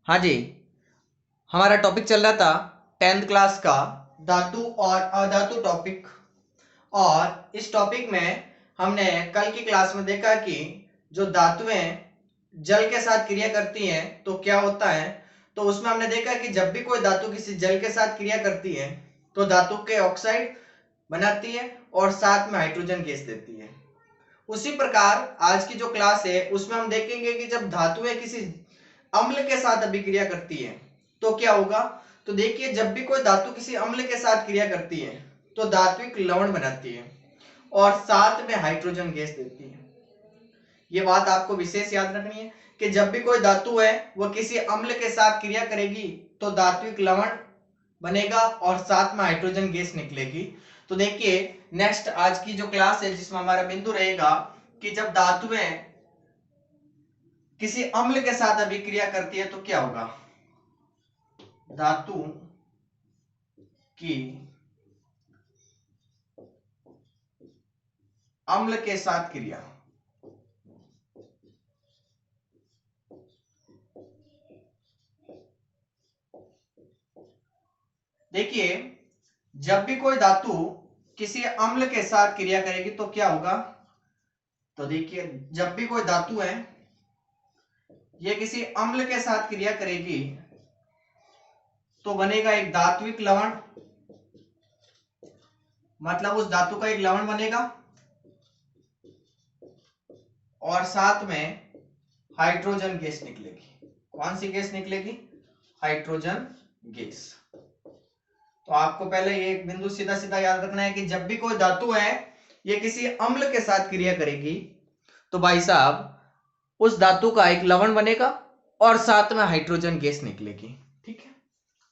हाँ जी, हमारा टॉपिक चल रहा था 10th क्लास का धातु और अधातु टॉपिक। और इस टॉपिक में हमने कल की क्लास में देखा कि जो धातुएं जल के साथ क्रिया करती हैं तो क्या होता है। तो उसमें हमने देखा कि जब भी कोई धातु किसी जल के साथ क्रिया करती है तो धातु के ऑक्साइड बनाती है और साथ में हाइड्रोजन गैस देती है। उसी प्रकार आज की जो क्लास है उसमें हम देखेंगे कि जब धातुएं किसी अम्ल के साथ अभिक्रिया करती है तो क्या होगा। तो देखिए, जब भी कोई धातु किसी अम्ल के साथ क्रिया करती है तो धात्विक लवण बनाती है और साथ में हाइड्रोजन गैस देती है। ये बात आपको विशेष याद रखनी है कि जब भी कोई धातु है वह किसी अम्ल के साथ क्रिया करेगी तो धात्विक लवण बनेगा और साथ में हाइड्रोजन गैस निकलेगी। तो देखिए, नेक्स्ट आज की जो क्लास है जिसमें हमारा बिंदु रहेगा कि जब धातुएं किसी अम्ल के साथ अभिक्रिया करती है तो क्या होगा। धातु की अम्ल के साथ क्रिया। देखिए, जब भी कोई धातु किसी अम्ल के साथ क्रिया करेगी तो क्या होगा। तो देखिए, जब भी कोई धातु है ये किसी अम्ल के साथ क्रिया करेगी तो बनेगा एक धात्विक लवण, मतलब उस धातु का एक लवण बनेगा और साथ में हाइड्रोजन गैस निकलेगी। कौन सी गैस निकलेगी? Hydrogen gas. तो आपको पहले ये बिंदु सीधा सीधा याद रखना है कि जब भी कोई धातु है ये किसी अम्ल के साथ क्रिया करेगी तो भाई साहब उस धातु का एक लवण बनेगा और साथ में हाइड्रोजन गैस निकलेगी। ठीक है,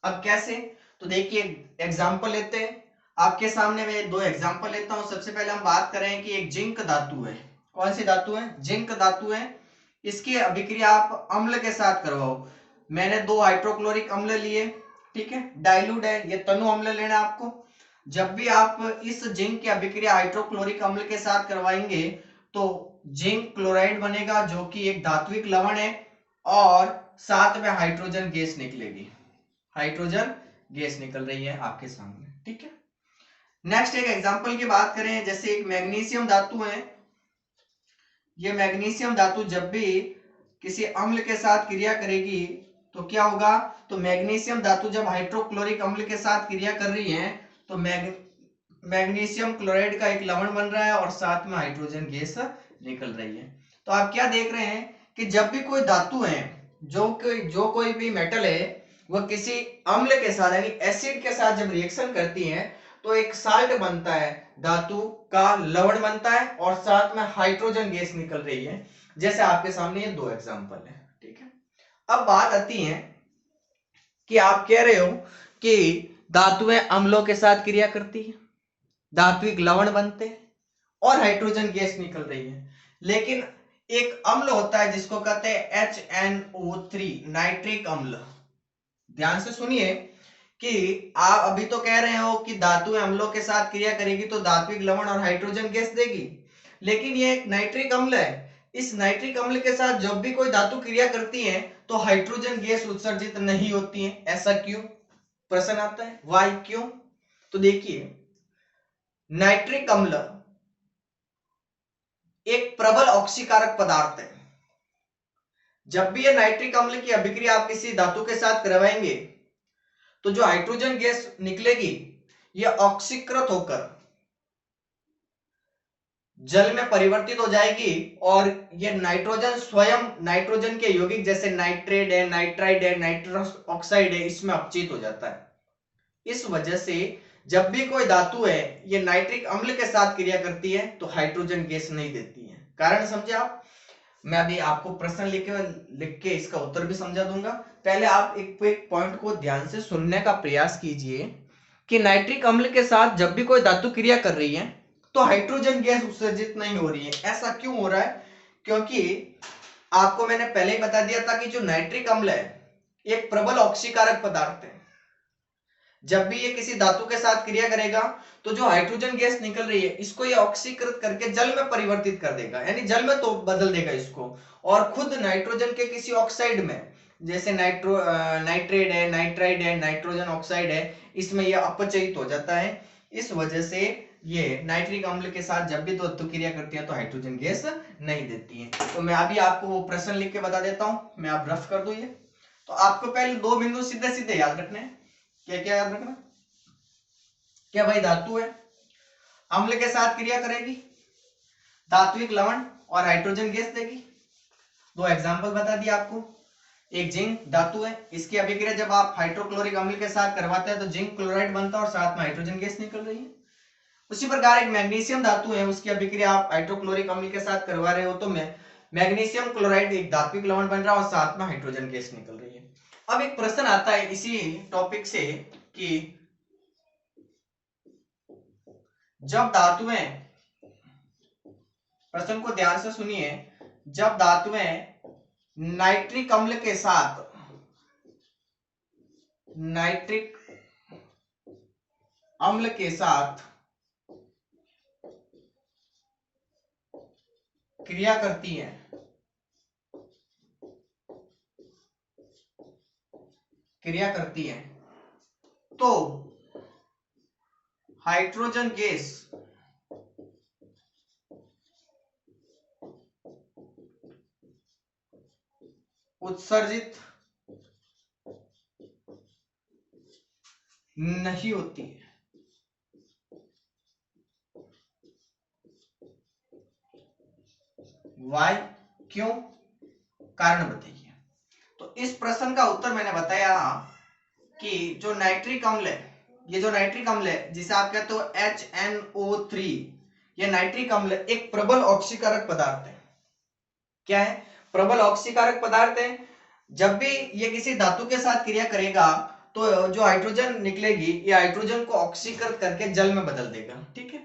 अब कैसे? तो देखिए, एग्जांपल लेते हैं। आपके सामने मैं दो एग्जांपल लेता हूं। सबसे पहले हम बात करें कि एक जिंक धातु है। कौन सी धातु है? जिंक धातु है। इसकी अभिक्रिया आप अम्ल के साथ करवाओ। मैंने दो हाइड्रोक्लोरिक अम्ल लिए, ठीक है, डाइल्यूट है, ये तनु अम्ल लेना है आपको। जब भी आप इस जिंक की अभिक्रिया हाइड्रोक्लोरिक अम्ल के साथ करवाएंगे तो जिंक क्लोराइड बनेगा जो कि एक धात्विक लवण है और साथ में हाइड्रोजन गैस निकलेगी। हाइड्रोजन गैस निकल रही है आपके सामने। ठीक है, नेक्स्ट एक एग्जांपल की बात करें, जैसे एक मैग्नीशियम धातु है। ये मैग्नीशियम धातु जब भी किसी अम्ल के साथ क्रिया करेगी तो क्या होगा। तो मैग्नीशियम धातु जब हाइड्रोक्लोरिक अम्ल के साथ क्रिया कर रही है तो मैग्नीशियम क्लोराइड का एक लवण बन रहा है और साथ में हाइड्रोजन गैस निकल रही है। तो आप क्या देख रहे हैं कि जब भी कोई धातु है, जो कोई भी मेटल है, वह किसी अम्ल के साथ यानी एसिड के साथ जब रिएक्शन करती है तो एक साल्ट बनता है, धातु का लवण बनता है और साथ में हाइड्रोजन गैस निकल रही है। जैसे आपके सामने ये दो एग्जांपल है। ठीक है, अब बात आती है कि आप कह रहे हो कि धातुएं अम्लों के साथ क्रिया करती है, धात्विक लवण बनते हैं और हाइड्रोजन गैस निकल रही है। लेकिन एक अम्ल होता है जिसको कहते हैं HNO3, नाइट्रिक अम्ल। ध्यान से सुनिए कि आप अभी तो कह रहे हो कि धातु अम्लों के साथ क्रिया करेगी तो धात्विक लवण और हाइड्रोजन गैस देगी, लेकिन ये एक नाइट्रिक अम्ल है। इस नाइट्रिक अम्ल के साथ जब भी कोई धातु क्रिया करती है तो हाइड्रोजन गैस उत्सर्जित नहीं होती है। ऐसा क्यों? प्रश्न आता है, वाई, क्यों? तो देखिए, नाइट्रिक अम्ल एक प्रबल ऑक्सीकारक पदार्थ है। जब भी ये नाइट्रिक अम्ल की अभिक्रिया आप किसी धातु के साथ करवाएंगे तो जो हाइड्रोजन गैस निकलेगी ये ऑक्सीकृत होकर जल में परिवर्तित हो जाएगी और ये नाइट्रोजन स्वयं नाइट्रोजन के यौगिक जैसे नाइट्रेट है, नाइट्राइड है, नाइट्रस ऑक्साइड है, इसमें अपचित हो जाता है। इस वजह से जब भी कोई धातु है ये नाइट्रिक अम्ल के साथ क्रिया करती है तो हाइड्रोजन गैस नहीं देती है। कारण समझे आप? मैं अभी आपको प्रश्न लिख के इसका उत्तर भी समझा दूंगा। पहले आप एक पॉइंट को ध्यान से सुनने का प्रयास कीजिए कि नाइट्रिक अम्ल के साथ जब भी कोई धातु क्रिया कर रही है तो हाइड्रोजन गैस उत्सर्जित नहीं हो रही है। ऐसा क्यों हो रहा है? क्योंकि आपको मैंने पहले ही बता दिया था कि जो नाइट्रिक अम्ल है एक प्रबल ऑक्सीकारक पदार्थ है। जब भी ये किसी धातु के साथ क्रिया करेगा तो जो हाइड्रोजन गैस निकल रही है इसको ये ऑक्सीकृत करके जल में परिवर्तित कर देगा, यानी जल में तो बदल देगा इसको, और खुद नाइट्रोजन के किसी ऑक्साइड में जैसे नाइट्रेट है, नाइट्राइड है, नाइट्रोजन ऑक्साइड है, इसमें ये अपचयित हो जाता है। इस वजह से ये नाइट्रिक अम्ल के साथ जब भी तो क्रिया करती है तो हाइड्रोजन गैस नहीं देती है। तो मैं अभी आपको वो प्रश्न लिख के बता देता हूं, मैं आप रफ कर दो ये। तो आपको पहले दो बिंदु सीधे सीधे याद रखने हैं। क्या क्या याद रखना? क्या भाई धातु है, अम्ल के साथ क्रिया करेगी, धात्विक लवण और हाइड्रोजन गैस देगी। दो एग्जांपल बता दिया आपको। एक जिंक धातु है, इसकी अभिक्रिया जब आप हाइड्रोक्लोरिक अम्ल के साथ करवाते हैं तो जिंक क्लोराइड बनता है और साथ में हाइड्रोजन गैस निकल रही है। उसी प्रकार एक मैग्नीशियम धातु है, उसकी अभिक्रिया आप हाइड्रोक्लोरिक अम्ल के साथ करवा रहे हो तो मैग्नीशियम क्लोराइड एक धात्विक लवण बन रहा है और साथ में हाइड्रोजन गैस निकल रही है। अब एक प्रश्न आता है इसी टॉपिक से कि जब धातुएं, प्रश्न को ध्यान से सुनिए, जब धातुएं नाइट्रिक अम्ल के साथ क्रिया करती हैं तो हाइड्रोजन गैस उत्सर्जित नहीं होती है। वाई, क्यों, कारण बताइए। तो इस प्रश्न का उत्तर मैंने बताया कि जो नाइट्रिक अम्ल है, ये जो नाइट्रिक अम्ल है जिसे आप कहते हो HNO3, ये नाइट्रिक अम्ल एक प्रबल ऑक्सीकारक पदार्थ है। क्या है? प्रबल ऑक्सीकारक पदार्थ है। जब भी ये किसी धातु के साथ क्रिया करेगा तो जो हाइड्रोजन निकलेगी ये हाइड्रोजन को ऑक्सीकृत करके जल में बदल देगा, ठीक है,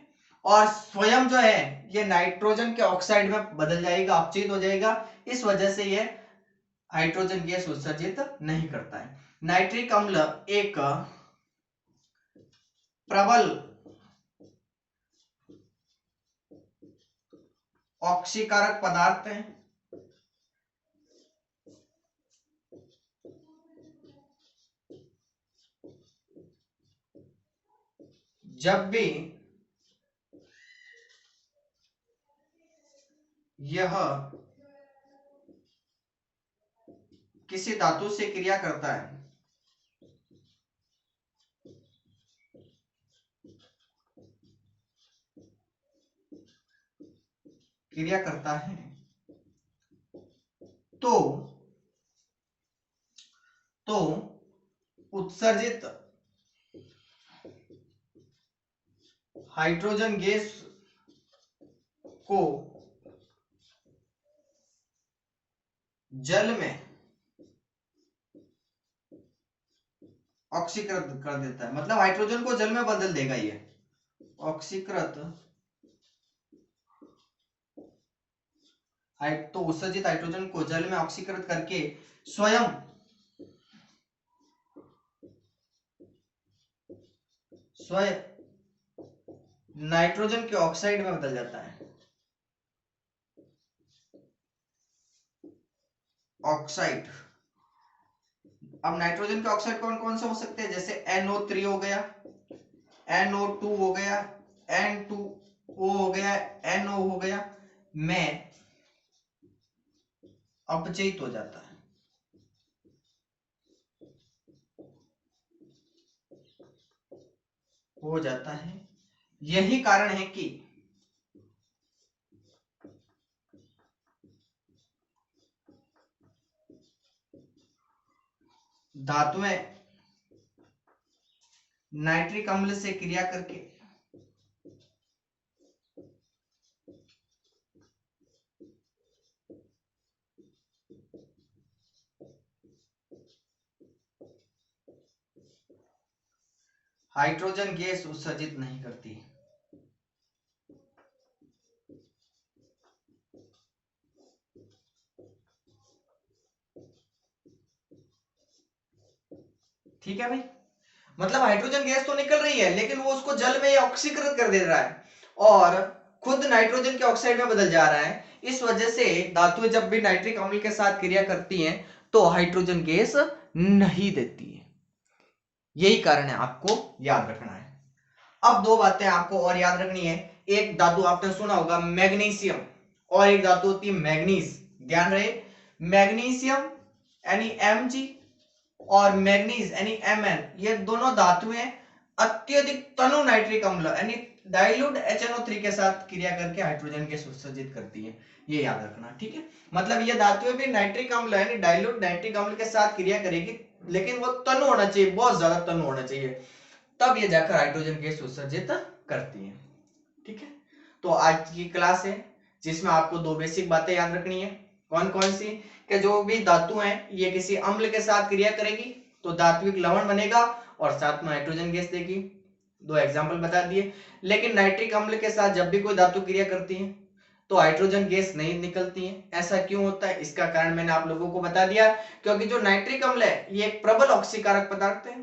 और स्वयं जो है ये नाइट्रोजन के ऑक्साइड में बदल जाएगा, अपचयित हो जाएगा। इस वजह से ये हाइड्रोजन गैस उत्सर्जित नहीं करता है। नाइट्रिक अम्ल एक प्रबल ऑक्सीकारक पदार्थ है। जब भी यह किसी धातु से क्रिया करता है तो उत्सर्जित हाइड्रोजन गैस को जल में ऑक्सीकृत कर देता है, मतलब हाइड्रोजन को जल में बदल देगा। ये ऑक्सीकृत तो उत्सर्जित हाइड्रोजन को जल में ऑक्सीकृत करके स्वयं नाइट्रोजन के ऑक्साइड में बदल जाता है। ऑक्साइड, अब नाइट्रोजन के ऑक्साइड कौन कौन से हो सकते हैं? जैसे NO3 हो गया, NO2 हो गया, N2O हो गया, NO हो गया, में अपचयित हो जाता है। यही कारण है कि धातुएं नाइट्रिक अम्ल से क्रिया करके हाइड्रोजन गैस उत्सर्जित नहीं करती। ठीक है भाई, मतलब हाइड्रोजन गैस तो निकल रही है लेकिन वो उसको जल में ऑक्सीकृत कर दे रहा है और खुद नाइट्रोजन के ऑक्साइड में बदल जा रहा है। इस वजह से धातुएं जब भी नाइट्रिक अम्ल के साथ क्रिया करती हैं तो हाइड्रोजन गैस नहीं देती है। यही कारण है, आपको याद रखना है। अब दो बातें आपको और याद रखनी है। एक धातु आपने सुना होगा मैग्नीशियम, और एक धातु होती है मैग्नीज। ध्यान रहे, मैग्नीशियम यानी Mg और मैग्नीज यानी Mn, ये दोनों धातुएं अत्यधिक तनु नाइट्रिक अम्ल यानी डाइल्यूट HNO3 के साथ क्रिया करके हाइड्रोजन गैस उत्सर्जित करती है। ये याद रखना, ठीक है। मतलब ये धातुएं भी नाइट्रिक अम्ल यानी डाइल्यूट नाइट्रिक अम्ल के साथ क्रिया करेगी, लेकिन वो तनु होना चाहिए, बहुत ज्यादा तनु होना चाहिए, तब ये जाकर हाइड्रोजन गैस उत्सर्जित करती है, ठीक है। तो आज की क्लास है जिसमें आपको दो बेसिक बातें याद रखनी है। कौन कौन सी? कि जो भी धातु है ये किसी अम्ल के साथ क्रिया करेगी तो धात्विक लवण बनेगा और साथ में हाइड्रोजन गैस देगी। दो एग्जांपल बता दिए। लेकिन नाइट्रिक अम्ल के साथ जब भी कोई धातु क्रिया करती है तो हाइड्रोजन गैस नहीं निकलती है। ऐसा क्यों होता है? इसका कारण मैंने आप लोगों को बता दिया, क्योंकि जो नाइट्रिक अम्ल है ये एक प्रबल ऑक्सीकारक पदार्थ है।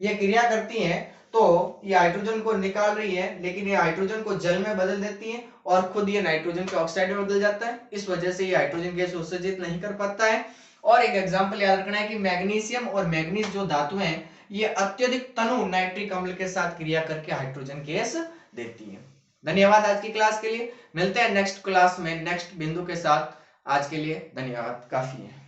ये क्रिया करती है तो ये हाइड्रोजन को निकाल रही है, लेकिन ये हाइड्रोजन को जल में बदल देती है और खुद ये नाइट्रोजन के ऑक्साइड में बदल जाता है। इस वजह से ये हाइड्रोजन गैस उत्सर्जित नहीं कर पाता है। और एक एग्जांपल याद रखना है कि मैग्नीशियम और मैग्नीज जो धातु हैं ये अत्यधिक तनु नाइट्रिक अम्ल के साथ क्रिया करके हाइड्रोजन गैस देती है। धन्यवाद आज की क्लास के लिए। मिलते हैं नेक्स्ट क्लास में नेक्स्ट बिंदु के साथ। आज के लिए धन्यवाद, काफी है।